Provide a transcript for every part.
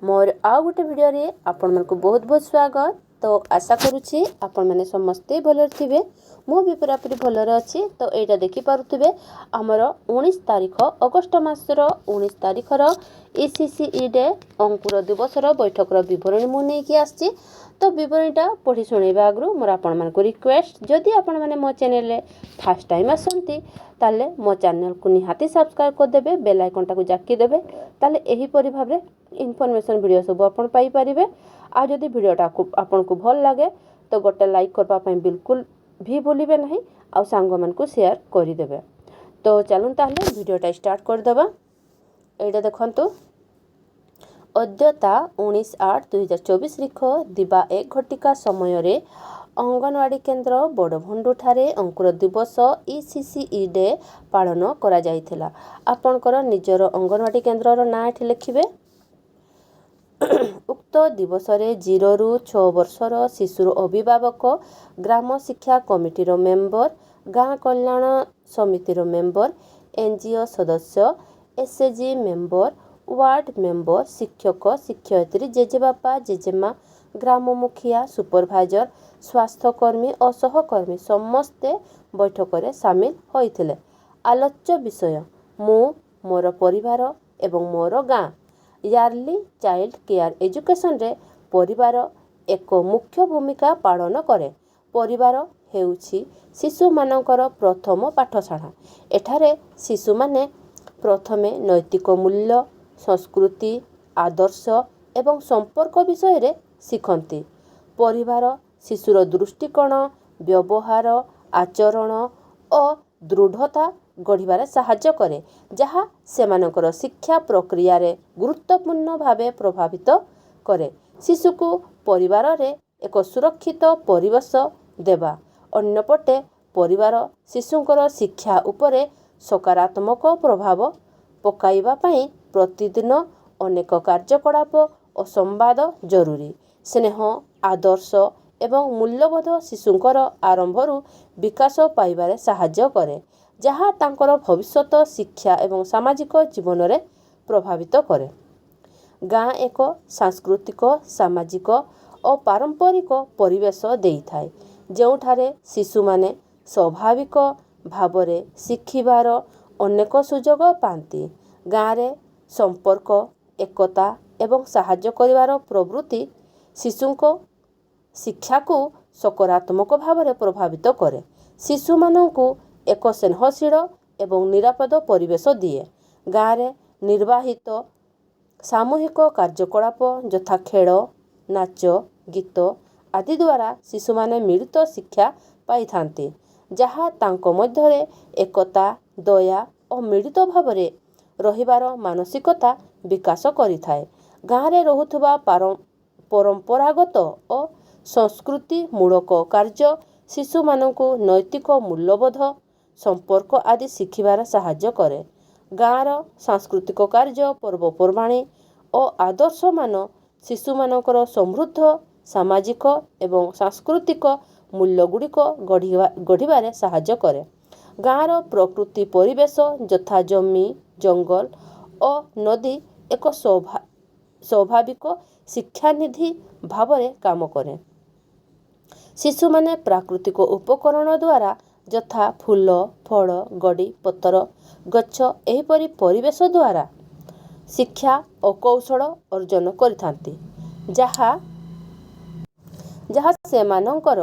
मोर आउ गोटे भिडियो रे आपण मन को बहुत बहुत स्वागत। तो आशा करुछि आपण माने समस्ते भलर थिबे। मो भी पूरापूरी भलर अच्छी। तो एटा देखि पारुथिबे हमर 19 तारिख अगस्त मासर 19 तारिखर ECCE डे अंकुर दिवसर बैठकर विवरणी मु नै कि आछि। तो विवरणीटा पढ़ी सुनैबा आगु मोर आपण मन को रिक्वेस्ट, जदि आपण माने मो चैनल रे फर्स्ट टाइम आसंती ताले मो चैनल को निहाती सब्सक्राइब कर देबे, बेल आइकन टाको जाकी देबे, ताले एही परि भाबरे इनफॉरमेशन वीडियो सब आपण पाई परिबे। आ जदि वीडियोटा को आपण को भल लागे तो गोटे लाइक करबा पई बिल्कुल भी भूलिबे नहीं, आ सांग मन को शेयर करि देबे। तो चलून ताले वीडियोटा स्टार्ट कर देबा। एटा देखंतु अद्यता 19/8/2024 रिख दिबा 1 घटिका समय रे अंगनवाड़ी केन्द्र बड़भंडु ठारे अंकुर दिवस ECCE डे पालन करा जाइथिला। आपनकर निजर अंगनवाड़ी केन्द्रर नाम एठी लिखिबे। उक्त दिवस रे 0 रु 6 वर्षर शिशुर अभिभावक, ग्राम शिक्षा कमिटीर मेंबर, गाँ कल्याण समितिर मेंबर, NGO सदस्य, SAG मेंबर, वार्ड मेंबर, शिक्षक शिक्षयित्री, जेजेबापा जेजेमा, ग्राम मुखिया, सुपरभाइजर, स्वास्थ्यकर्मी और सहकर्मी समस्ते बैठक रे सामिल होइथिले। आलोच्य विषय मु मोर परिवार एवं मोर गाँ। यार्ली चाइल्ड केयर एजुकेशन रे परिवार एक मुख्य भूमिका पालन करे। परिवार हेउछि शिशु मानकर प्रथम पाठशाला। एठारे शिशु माने प्रथमे नैतिक मूल्य, संस्कृति, आदर्श एवं संपर्क विषय रे शिखंती। परिवार शिशुर दृष्टिकोण, व्यवहार, आचरण और दृढ़ता गढ़िबारे साहाय्य करे, जहा सेमानकर शिक्षा प्रक्रिया रे गुरुत्वपूर्ण भावे प्रभावित करे। शिशु को परिवार रे एक सुरक्षित परिवेश देबा। अन्यपटे परिवार शिशुंकर शिक्षा उपरे सकारात्मक प्रभाव पकाइबा पई प्रतिदिन अनेक कार्यकलाप और संवाद जरूरी। स्नेह, आदर्श एवं मूल्यबोध शिशुंकर आरंभरू विकास पाइबारे साहाय्य करे, जहा तांकर भविष्यत शिक्षा एवं सामाजिक जीवन रे प्रभावित करे। गाँ एक सांस्कृतिक, सामाजिक और पारंपरिक परिवेश देइथाय, जेउठारे शिशु माने स्वाभाविक भावरे शिखिबार अनेक सुजोग पांती। गाँ रे संपर्क, एकता एवं साहाय्य करिवार प्रवृत्ति शिशुंको शिक्षा को सकारात्मक भाव प्रभावित करे। शिशु माननकु एक स्नेहशील एवं निरापद परिवेश दिए। गाँ रे निर्वाहित सामूहिक कार्यकलाप यथा खेल, नाच, गीत आदि द्वारा शिशु माने मिलित शिक्षा पाई थांती, जहा तांको मध्यरे एकता, दया और मिलित भावरे रहिबार मानसिकता विकास करिथाए। गाँ रे रहुथबा परंपरागत और संस्कृति मूलक कार्य शिशु माननकु नैतिक मूल्यबोध, संपर्क आदि शिखिबार साहाय्य करे। गाँर सांस्कृतिक कार्य, पर्वपर्वाणी और आदर्श मान शिशु मानकर समृद्ध सामाजिक एवं सांस्कृतिक मूल्यगुड़िक गढ़िबारे साहाय्य करे। गाँर प्रकृति परिवेश यथा जमी, जंगल और नदी एक स्वाभाविक शिक्षानिधि भावरे काम करे। शिशु माने प्राकृतिक उपकरण द्वारा यथा फूल, फल, गड़ी, पतर, गछ एहिपरि परिवेश द्वारा शिक्षा और कौशल अर्जन करिथांती, जहा सेमानंकर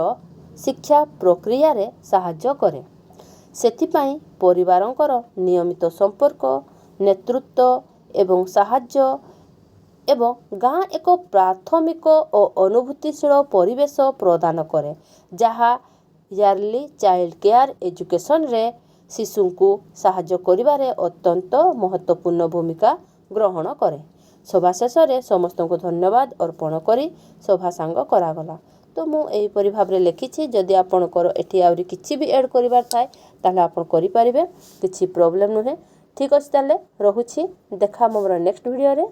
शिक्षा प्रक्रिया रे साहाय्य करे। सेथिपाई परिवारंकर नियमित संपर्क, नेतृत्व एवं साहाय्य एवं गाँ एक प्राथमिक और अनुभूतिशील परिवेश प्रदान करे, जहा यार्ली चाइल्ड केयर एजुकेशन रे शिशु को साहाय्य करिबारे अत्यंत महत्वपूर्ण भूमिका ग्रहण करे। सभा शेष रे समस्त को धन्यवाद अर्पण करी सभा सांग करागला। तो मु एही परि भाबरे लिखिछि। जदि आपनकर एठी आउरी किछि भी ऐड करिबार थाए ताले आपण करि परिबे, किछि प्रॉब्लम नहे। ठीक अछि, ताले रहुछि। देखा मोर नेक्स्ट वीडियो रे।